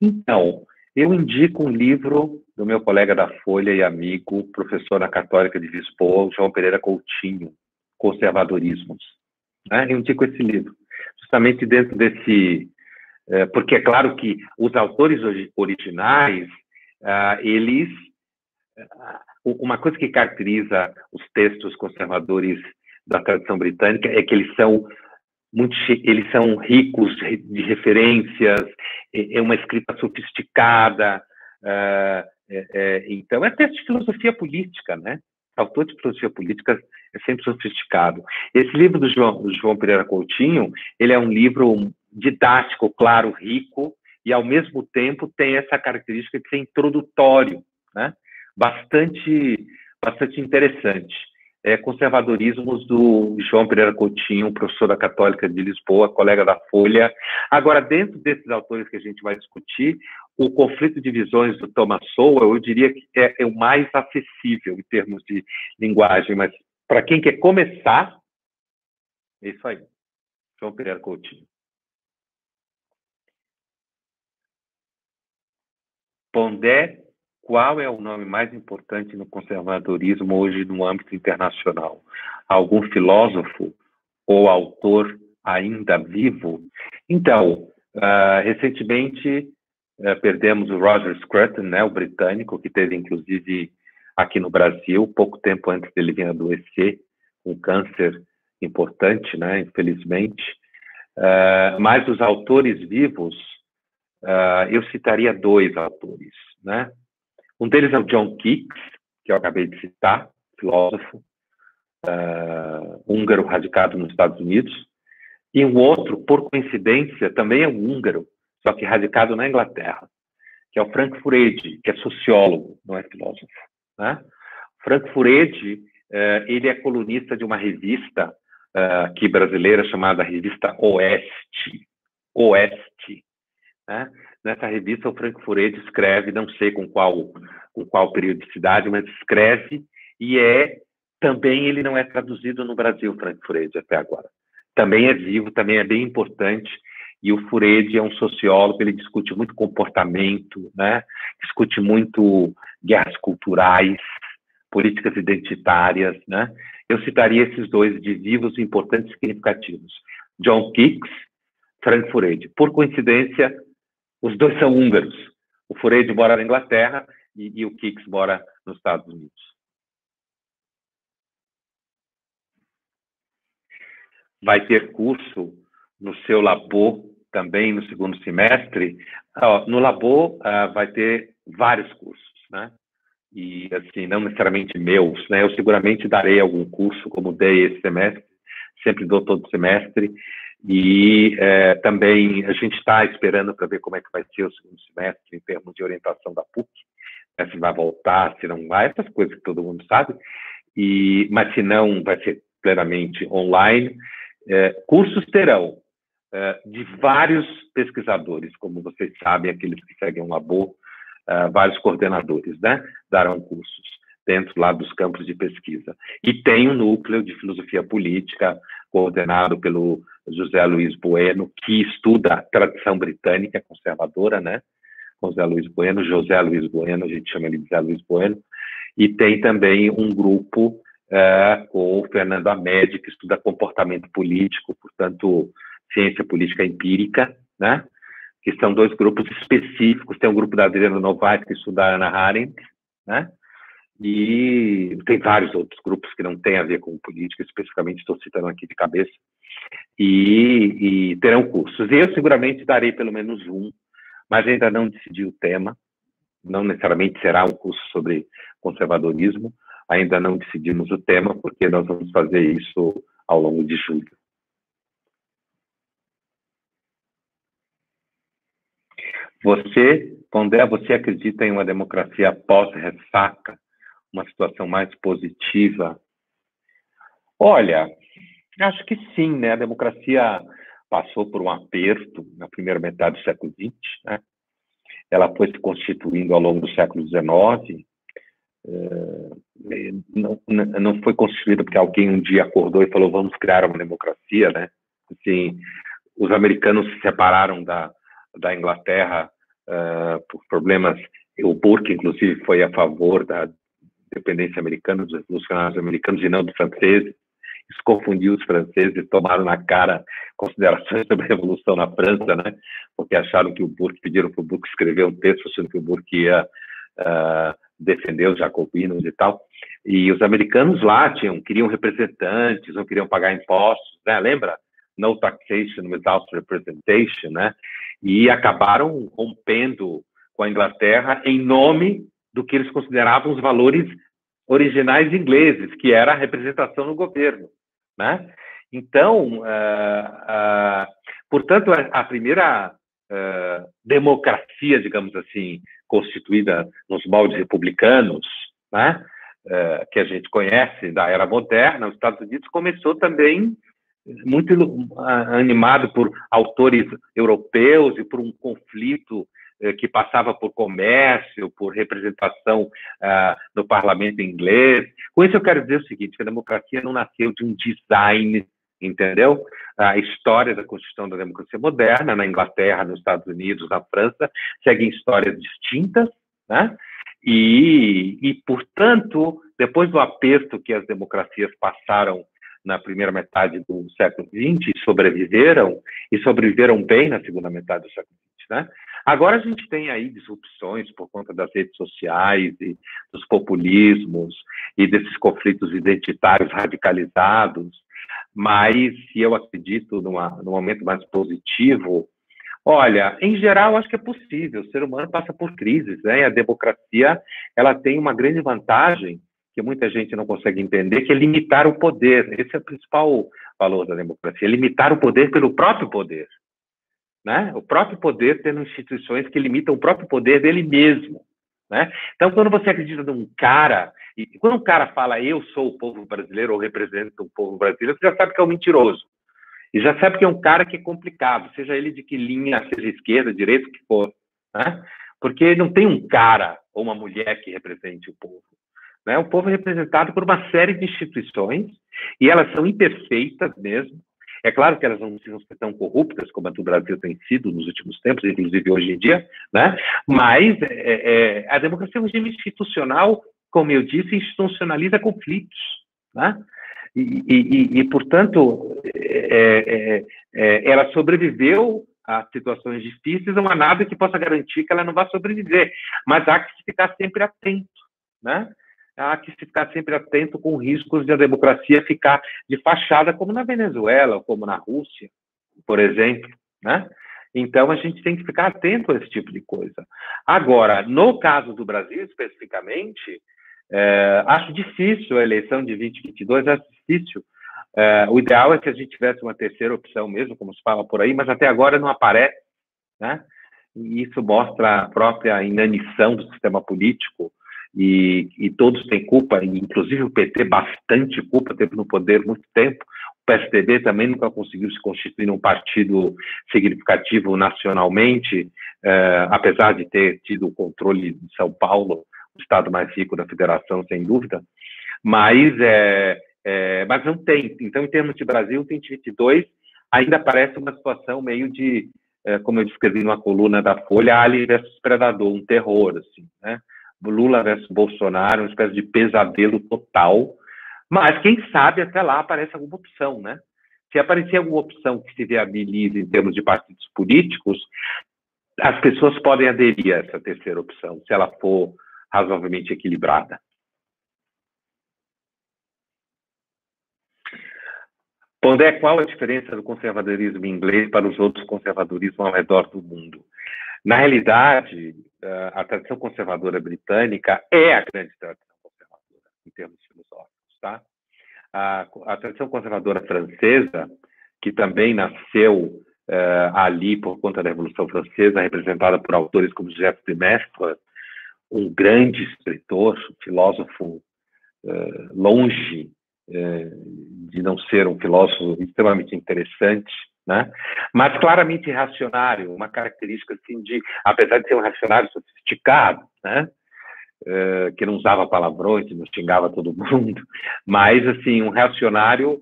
Então, eu indico um livro do meu colega da Folha e amigo, professor na Católica de Lisboa, João Pereira Coutinho, Conservadorismos. Né? Eu indico esse livro, justamente dentro desse... porque é claro que os autores originais, eles... Uma coisa que caracteriza os textos conservadores da tradição britânica é que eles são ricos de referências, é uma escrita sofisticada, então é texto de filosofia política, né? Autor de filosofia política é sempre sofisticado. Esse livro do João Pereira Coutinho, ele é um livro didático, claro, rico, e ao mesmo tempo tem essa característica de ser introdutório, né? Bastante interessante. Conservadorismos do João Pereira Coutinho, professor da Católica de Lisboa, colega da Folha. Agora, dentro desses autores que a gente vai discutir, o Conflito de Visões do Thomas Sowell, eu diria que é o mais acessível em termos de linguagem, mas para quem quer começar, é isso aí, João Pereira Coutinho. Pondé, qual é o nome mais importante no conservadorismo hoje no âmbito internacional? Algum filósofo ou autor ainda vivo? Então, recentemente perdemos o Roger Scruton, né, o britânico, que teve inclusive aqui no Brasil, pouco tempo antes dele vir adoecer com câncer importante, né, infelizmente. Mas os autores vivos, eu citaria dois autores, né? Um deles é o John Keats, que eu acabei de citar, filósofo húngaro radicado nos Estados Unidos, e um outro, por coincidência, também é um húngaro, só que radicado na Inglaterra, que é o Frank Furedi, que é sociólogo, não é filósofo, né? Frank Furedi, ele é colunista de uma revista aqui brasileira chamada Revista Oeste, né? Nessa revista, o Frank Furedi escreve, não sei com qual periodicidade, mas escreve, e também ele não é traduzido no Brasil, Frank Furedi, até agora. Também é vivo, também é bem importante, e o Furedi é um sociólogo, ele discute muito comportamento, né? Discute muito guerras culturais, políticas identitárias, né? Eu citaria esses dois de vivos, importantes e significativos. John Keats, Frank Furedi. Por coincidência, os dois são húngaros. O Furedi mora na Inglaterra e o Keats mora nos Estados Unidos. Vai ter curso no seu Labo também no segundo semestre. No Labo vai ter vários cursos, né? E assim, não necessariamente meus, né? Eu seguramente darei algum curso, como dei esse semestre, sempre dou todo semestre. E também a gente está esperando para ver como é que vai ser o segundo semestre em termos de orientação da PUC, né? Se vai voltar, se não vai, essas coisas que todo mundo sabe. Mas se não, vai ser plenamente online. Cursos terão de vários pesquisadores, como vocês sabem, aqueles que seguem um Labo, vários coordenadores, né, darão cursos dentro lá dos campos de pesquisa. E tem um núcleo de filosofia política coordenado pelo José Luiz Bueno, que estuda a tradição britânica conservadora, né, José Luiz Bueno, a gente chama ele de José Luiz Bueno, e tem também um grupo com o Fernando Amédio, que estuda comportamento político, portanto, ciência política empírica, né? Que são dois grupos específicos. Tem um grupo da Adriana Novaes, que estuda a Hannah Arendt, né? E tem vários outros grupos que não têm a ver com política, especificamente estou citando aqui de cabeça, e terão cursos. Eu seguramente darei pelo menos um, mas ainda não decidi o tema, não necessariamente será um curso sobre conservadorismo, ainda não decidimos o tema, porque nós vamos fazer isso ao longo de julho. Pondé, você acredita em uma democracia pós-ressaca, uma situação mais positiva? Olha, acho que sim, né? A democracia passou por um aperto na primeira metade do século XX, né? Ela foi se constituindo ao longo do século XIX, não foi constituída porque alguém um dia acordou e falou, vamos criar uma democracia, né? Assim, os americanos se separaram da Inglaterra por problemas. O Burke, inclusive, foi a favor da independência americana, dos revolucionários americanos, e não dos franceses. Isso confundiu os franceses, tomaram na cara considerações sobre a Revolução na França, né? Porque acharam que o Burke, pediram para o Burke escrever um texto achando que o Burke ia defender os jacobinos e tal. E os americanos lá queriam representantes, não queriam pagar impostos, né? Lembra? No taxation without representation, né? E acabaram rompendo com a Inglaterra em nome do que eles consideravam os valores originais ingleses, que era a representação no governo, né? Então, portanto, a primeira democracia, digamos assim, constituída nos moldes republicanos, né, que a gente conhece da era moderna, os Estados Unidos começou também muito animado por autores europeus e por um conflito que passava por comércio, por representação no parlamento inglês. Com isso eu quero dizer o seguinte, que a democracia não nasceu de um design, entendeu? A história da construção da democracia moderna, na Inglaterra, nos Estados Unidos, na França, seguem histórias distintas, né? Portanto, depois do aperto que as democracias passaram na primeira metade do século XX, sobreviveram bem na segunda metade do século XX, né? Agora a gente tem aí disrupções por conta das redes sociais e dos populismos e desses conflitos identitários radicalizados. Mas se eu acredito num momento mais positivo, olha, em geral, acho que é possível. O ser humano passa por crises, né? E a democracia, ela tem uma grande vantagem que muita gente não consegue entender, que é limitar o poder. Esse é o principal valor da democracia, limitar o poder pelo próprio poder, né? O próprio poder tendo instituições que limitam o próprio poder dele mesmo, né? Então, quando você acredita num cara, e quando um cara fala eu sou o povo brasileiro ou represento o povo brasileiro, você já sabe que é um mentiroso. E já sabe que é um cara que é complicado, seja ele de que linha, seja esquerda, direita, o que for, né? Porque não tem um cara ou uma mulher que represente o povo, né? O povo é representado por uma série de instituições e elas são imperfeitas mesmo. É claro que elas não precisam ser tão corruptas como a do Brasil tem sido nos últimos tempos, inclusive hoje em dia, né? Mas a democracia é um regime institucional, como eu disse, institucionaliza conflitos, né? Portanto, ela sobreviveu a situações difíceis, não há nada que possa garantir que ela não vá sobreviver, mas há que ficar sempre atento, né? Há que ficar sempre atento com riscos de a democracia ficar de fachada, como na Venezuela, ou como na Rússia, por exemplo, né? Então, a gente tem que ficar atento a esse tipo de coisa. Agora, no caso do Brasil, especificamente, acho difícil a eleição de 2022, acho difícil. O ideal é que a gente tivesse uma terceira opção mesmo, como se fala por aí, mas até agora não aparece, né? E isso mostra a própria inanição do sistema político e todos têm culpa, inclusive o PT bastante culpa, teve no poder muito tempo. O PSDB também nunca conseguiu se constituir num partido significativo nacionalmente, apesar de ter tido o controle de São Paulo, o estado mais rico da federação, sem dúvida, mas não tem. Então, em termos de Brasil, 2022 ainda parece uma situação meio de, como eu descrevi numa coluna da Folha, Alien versus Predador, um terror, assim, né? Lula versus Bolsonaro, uma espécie de pesadelo total, mas quem sabe até lá aparece alguma opção, né? Se aparecer alguma opção que se viabilize em termos de partidos políticos, as pessoas podem aderir a essa terceira opção, se ela for razoavelmente equilibrada. Pondé, qual a diferença do conservadorismo inglês para os outros conservadorismos ao redor do mundo? Na realidade, a tradição conservadora britânica é a grande tradição conservadora, em termos filosóficos, tá? A tradição conservadora francesa, que também nasceu ali por conta da Revolução Francesa, representada por autores como Jacques de Maistre, um grande escritor, filósofo longe de não ser um filósofo extremamente interessante, né? Mas claramente reacionário, uma característica assim de, apesar de ser um reacionário sofisticado, né? Que não usava palavrões, não xingava todo mundo, mas assim um reacionário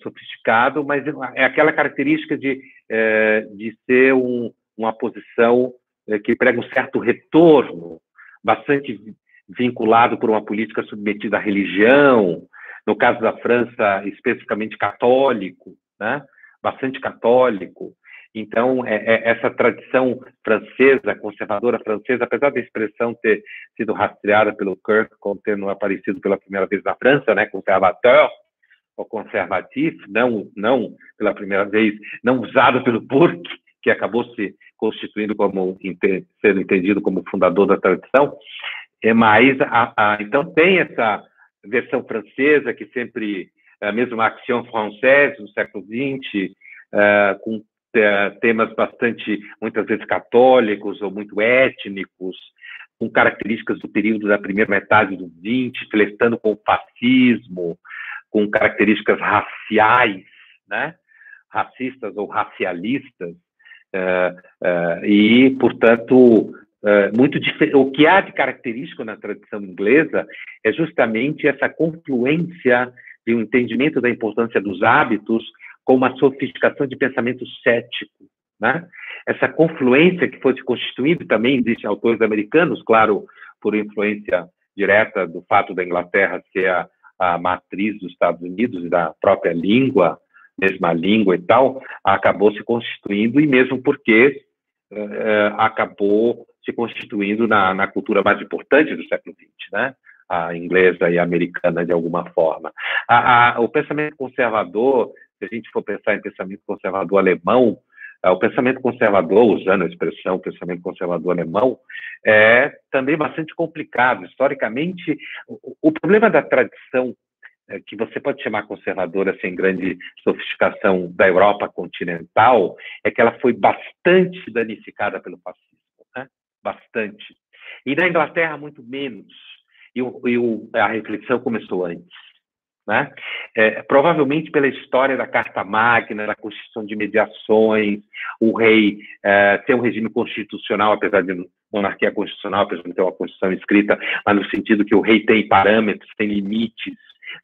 sofisticado, mas é aquela característica de ser uma posição que prega um certo retorno, bastante vinculado por uma política submetida à religião, no caso da França, especificamente católico, né? Bastante católico. Então, essa tradição francesa, conservadora francesa, apesar da expressão ter sido rastreada pelo Kirk como tendo aparecido pela primeira vez na França, né? Conservateur ou conservatif, não pela primeira vez, não usado pelo Burke, que acabou se constituindo como, sendo entendido como fundador da tradição, mas então tem essa versão francesa que sempre, mesmo a Action Française no século XX, com temas bastante, muitas vezes católicos ou muito étnicos, com características do período da primeira metade do XX, flertando com o fascismo, com características raciais, né? Racistas ou racialistas, e, portanto, o que há de característico na tradição inglesa é justamente essa confluência de um entendimento da importância dos hábitos com uma sofisticação de pensamento cético, né? Essa confluência que foi se constituindo também, existem autores americanos, claro, por influência direta do fato da Inglaterra ser a matriz dos Estados Unidos e da própria língua, mesma língua e tal, acabou se constituindo, e mesmo porque acabou se constituindo na cultura mais importante do século XX, né? a inglesa e a americana de alguma forma. O pensamento conservador, se a gente for pensar em pensamento conservador alemão, o pensamento conservador, usando a expressão pensamento conservador alemão, é também bastante complicado. Historicamente, o problema da tradição, que você pode chamar conservadora sem grande sofisticação, da Europa continental, é que ela foi bastante danificada pelo fascismo, né? Bastante. E na Inglaterra, muito menos. A reflexão começou antes, né? Provavelmente pela história da Carta Magna, da Constituição de Mediações, o rei ter um regime constitucional, apesar de monarquia constitucional, apesar de ter uma Constituição escrita, mas no sentido que o rei tem parâmetros, tem limites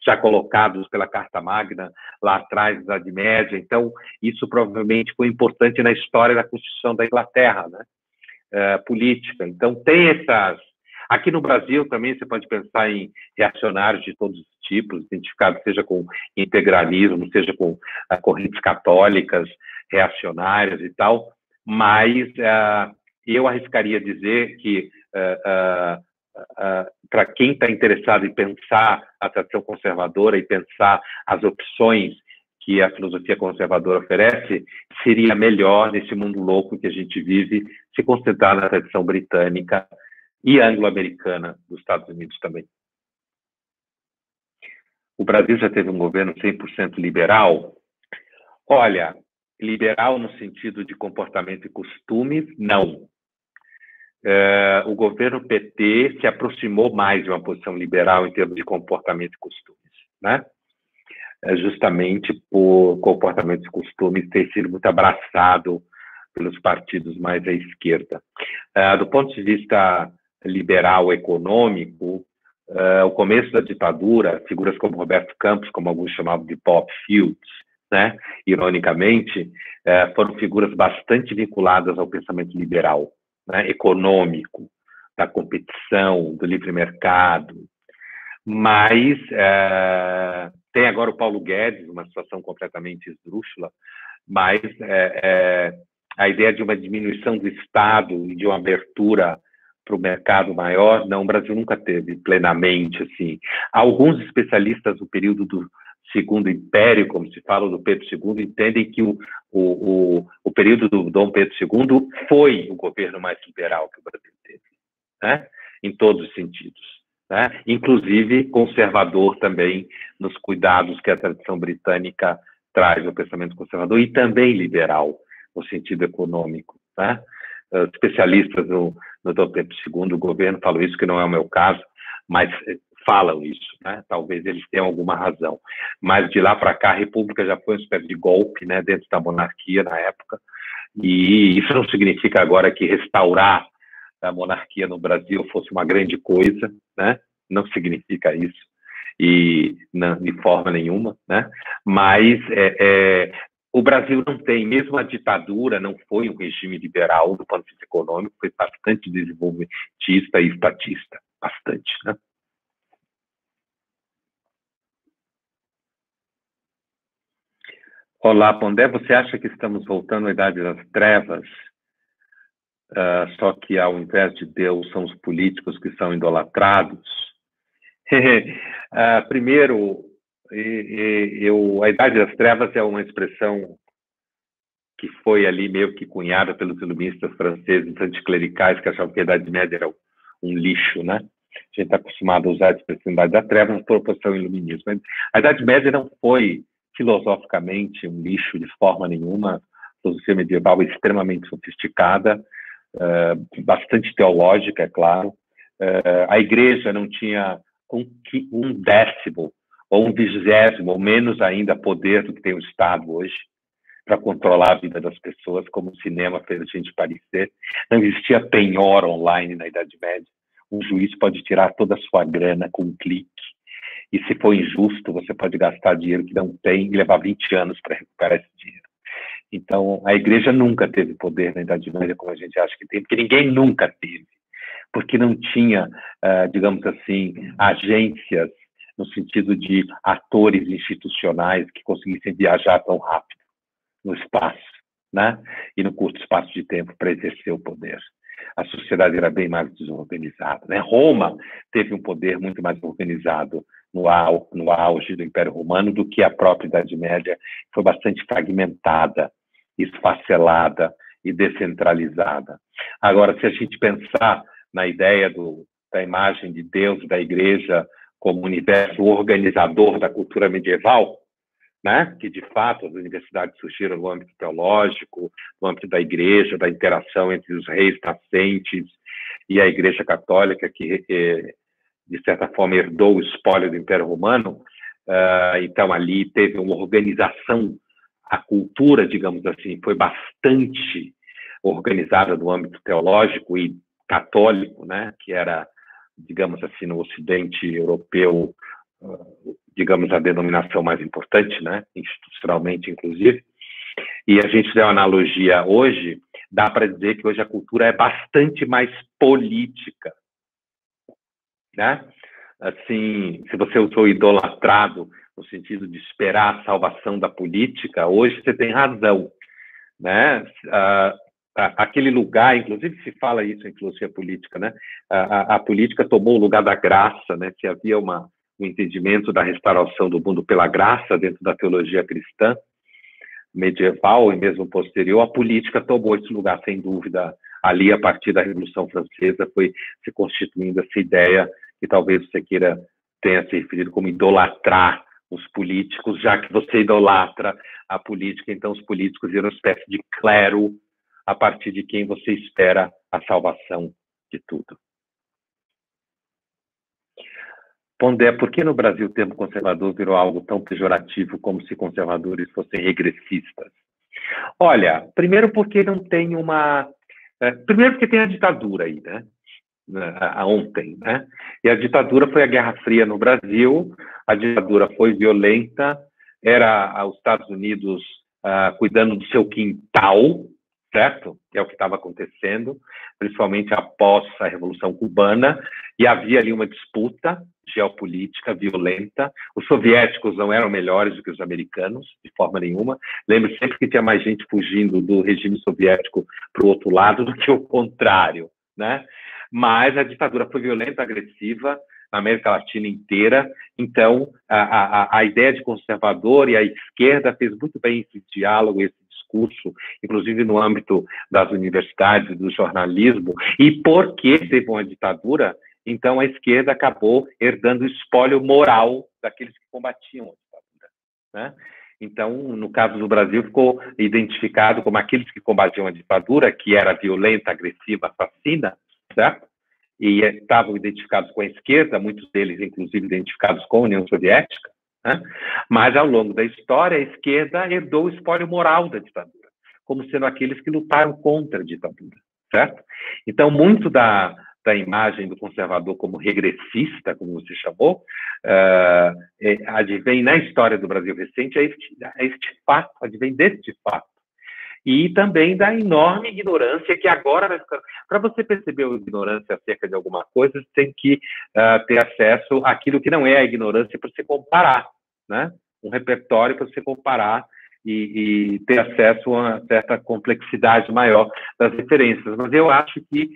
já colocados pela Carta Magna lá atrás, da Idade Média. Então, isso provavelmente foi importante na história da Constituição da Inglaterra, né? Política. Então, tem essas... Aqui no Brasil também você pode pensar em reacionários de todos os tipos, identificados seja com integralismo, seja com correntes católicas, reacionárias e tal, mas eu arriscaria dizer que para quem está interessado em pensar a tradição conservadora e pensar as opções que a filosofia conservadora oferece, seria melhor, nesse mundo louco que a gente vive, se concentrar na tradição britânica e anglo-americana dos Estados Unidos também. O Brasil já teve um governo 100% liberal? Olha, liberal no sentido de comportamento e costumes, não. O governo PT se aproximou mais de uma posição liberal em termos de comportamento e costumes, né? Justamente por comportamento e costumes ter sido muito abraçado pelos partidos mais à esquerda. Do ponto de vista liberal econômico, o começo da ditadura, figuras como Roberto Campos, como alguns chamavam de Pop Fields, né, ironicamente, foram figuras bastante vinculadas ao pensamento liberal, né, econômico, da competição, do livre mercado. Mas tem agora o Paulo Guedes, uma situação completamente esdrúxula, mas a ideia de uma diminuição do Estado e de uma abertura para o mercado maior, não, o Brasil nunca teve plenamente, assim. Alguns especialistas do período do Segundo Império, como se fala do Pedro II, entendem que o período do Dom Pedro II foi o governo mais liberal que o Brasil teve, né? Em todos os sentidos, né? Inclusive conservador também nos cuidados que a tradição britânica traz ao pensamento conservador, e também liberal no sentido econômico, né? Especialistas no Dom Pedro II, o governo, falam isso, que não é o meu caso, mas falam isso, né? Talvez eles tenham alguma razão. Mas de lá para cá, a República já foi uma espécie de golpe, né, dentro da monarquia na época, e isso não significa agora que restaurar a monarquia no Brasil fosse uma grande coisa, né? Não significa isso, e não, de forma nenhuma, né? Mas o Brasil não tem, mesmo a ditadura não foi um regime liberal do ponto de vista econômico, foi bastante desenvolvimentista e estatista, bastante, né? Olá, Pondé, você acha que estamos voltando à Idade das Trevas, só que ao invés de Deus são os políticos que são idolatrados? Primeiro, a Idade das Trevas é uma expressão que foi ali meio que cunhada pelos iluministas franceses anticlericais, que achavam que a Idade Média era um lixo, né? A gente está acostumado a usar a expressão Idade das Trevas por oposição ao iluminismo. Mas a Idade Média não foi filosoficamente um lixo de forma nenhuma. A filosofia medieval é extremamente sofisticada, bastante teológica, é claro. A igreja não tinha um décimo, ou um vigésimo, ou menos ainda, poder do que tem o Estado hoje, para controlar a vida das pessoas, como o cinema fez a gente parecer. Não existia penhora online na Idade Média. Um juiz pode tirar toda a sua grana com um clique. E se for injusto, você pode gastar dinheiro que não tem e levar 20 anos para recuperar esse dinheiro. Então, a igreja nunca teve poder na Idade Média, como a gente acha que tem, porque ninguém nunca teve. Porque não tinha, digamos assim, agências no sentido de atores institucionais que conseguissem viajar tão rápido no espaço, né? E no curto espaço de tempo para exercer o poder. a sociedade era bem mais desorganizada, né? Roma teve um poder muito mais organizado no auge do Império Romano do que a própria Idade Média, foi bastante fragmentada, esfacelada e descentralizada. Agora, se a gente pensar na ideia da imagem de Deus, da Igreja, como universo organizador da cultura medieval, né? Que, de fato, as universidades surgiram no âmbito teológico, no âmbito da Igreja, da interação entre os reis nascentes e a Igreja Católica, que, de certa forma, herdou o espólio do Império Romano. Então, ali teve uma organização, a cultura, digamos assim, foi bastante organizada no âmbito teológico e católico, né? Que era, digamos assim, no Ocidente europeu, digamos, a denominação mais importante, né? Institucionalmente, inclusive. E a gente der uma analogia hoje, dá para dizer que hoje a cultura é bastante mais política, né? Assim, se você usou idolatrado no sentido de esperar a salvação da política, hoje você tem razão, né? Aquele lugar, inclusive se fala isso em filosofia política, né? A política tomou o lugar da graça, né? Se havia um entendimento da restauração do mundo pela graça dentro da teologia cristã medieval e mesmo posterior, a política tomou esse lugar, sem dúvida. Ali, a partir da Revolução Francesa, foi se constituindo essa ideia que talvez você tenha se referido como idolatrar os políticos, já que você idolatra a política, então os políticos viram uma espécie de clero a partir de quem você espera a salvação de tudo. Pondé, por que no Brasil o termo conservador virou algo tão pejorativo como se conservadores fossem regressistas? Olha, primeiro porque não tem primeiro porque tem a ditadura aí, né? Ontem, né? E a ditadura foi a Guerra Fria no Brasil, a ditadura foi violenta, era os Estados Unidos cuidando do seu quintal, certo? Que é o que estava acontecendo, principalmente após a Revolução Cubana, e havia ali uma disputa geopolítica violenta. Os soviéticos não eram melhores do que os americanos, de forma nenhuma. Lembre sempre que tinha mais gente fugindo do regime soviético para o outro lado do que o contrário, né? Mas a ditadura foi violenta, agressiva, na América Latina inteira. Então, a ideia de conservador e a esquerda fez muito bem esse diálogo, esse discurso, inclusive no âmbito das universidades, do jornalismo. E porque teve uma ditadura, então a esquerda acabou herdando o espólio moral daqueles que combatiam a ditadura, né? Então, no caso do Brasil, ficou identificado como aqueles que combatiam a ditadura, que era violenta, agressiva, assassina, certo? E estavam identificados com a esquerda, muitos deles, inclusive, identificados com a União Soviética, né? Mas, ao longo da história, a esquerda herdou o espólio moral da ditadura, como sendo aqueles que lutaram contra a ditadura, certo? Então, muito da imagem do conservador como regressista, como você chamou, advém na história do Brasil recente este fato, advém deste fato. E também da enorme ignorância que agora vai ficar. Para você perceber a ignorância acerca de alguma coisa, você tem que ter acesso àquilo que não é a ignorância para você comparar, né? Um repertório para você comparar e ter acesso a uma certa complexidade maior das referências. Mas eu acho que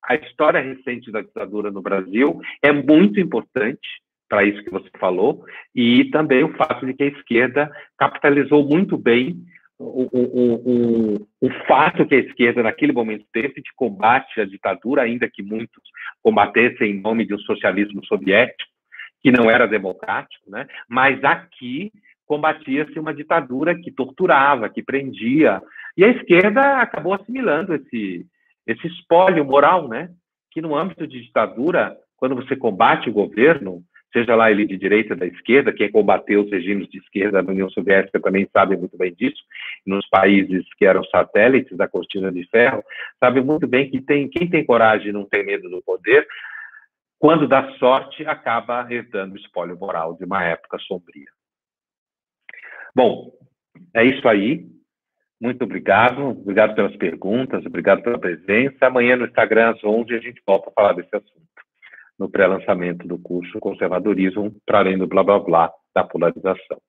a história recente da ditadura no Brasil é muito importante para isso que você falou, e também o fato de que a esquerda capitalizou muito bem o fato que a esquerda, naquele momento, teve de combate à ditadura, ainda que muitos combatessem em nome de um socialismo soviético, que não era democrático, né? Mas aqui combatia-se uma ditadura que torturava, que prendia, e a esquerda acabou assimilando esse espólio moral, né? Que no âmbito de ditadura, quando você combate o governo, seja lá ele de direita ou da esquerda, quem combateu os regimes de esquerda na União Soviética também sabe muito bem disso, nos países que eram satélites da cortina de ferro, sabe muito bem que quem tem coragem e não tem medo do poder, quando dá sorte, acaba herdando o espólio moral de uma época sombria. Bom, é isso aí. Muito obrigado. Obrigado pelas perguntas, obrigado pela presença. Amanhã no Instagram, às 11h, a gente volta a falar desse assunto, no pré-lançamento do curso Conservadorismo para além do blá blá blá da polarização.